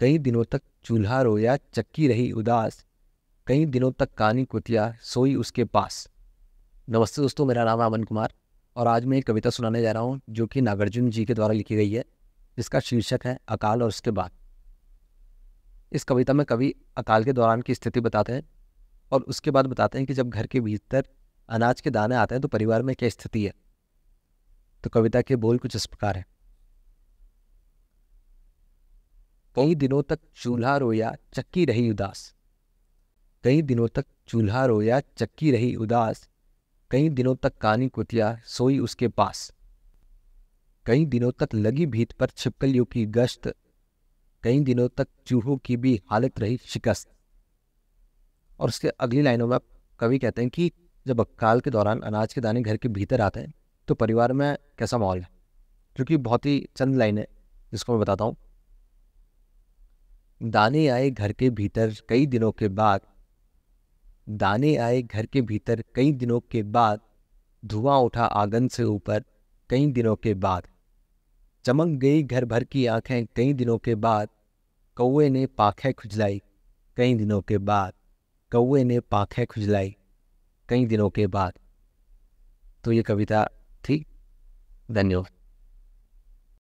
कई दिनों तक चूल्हा रोया चक्की रही उदास, कई दिनों तक कानी कुतिया सोई उसके पास। नमस्ते दोस्तों, मेरा नाम है अमन कुमार और आज मैं एक कविता सुनाने जा रहा हूँ जो कि नागार्जुन जी के द्वारा लिखी गई है, जिसका शीर्षक है अकाल और उसके बाद। इस कविता में कवि अकाल के दौरान की स्थिति बताते हैं और उसके बाद बताते हैं कि जब घर के भीतर अनाज के दाने आते हैं तो परिवार में क्या स्थिति है। तो कविता के बोल कुछ इस प्रकार है। कई दिनों तक चूल्हा रोया चक्की रही उदास, कई दिनों तक चूल्हा रोया चक्की रही उदास, कई दिनों तक कानी कुतिया सोई उसके पास। कई दिनों तक लगी भीत पर छिपकलियों की गश्त, कई दिनों तक चूहों की भी हालत रही शिकस्त। और उसके अगली लाइनों में कवि कहते हैं कि जब अकाल के दौरान अनाज के दाने घर के भीतर आते हैं तो परिवार में कैसा माहौल है, जो कि बहुत ही चंद लाइन है जिसको मैं बताता हूँ। दाने आए घर के भीतर कई दिनों के बाद, दाने आए घर के भीतर कई दिनों के बाद, धुआं उठा आंगन से ऊपर कई दिनों के बाद, चमक गई घर भर की आंखें कई दिनों के बाद, कौवे ने पाखें खुजलाई कई दिनों के बाद, कौवे ने पाखें खुजलाई कई दिनों के बाद। तो ये कविता थी। धन्यवाद।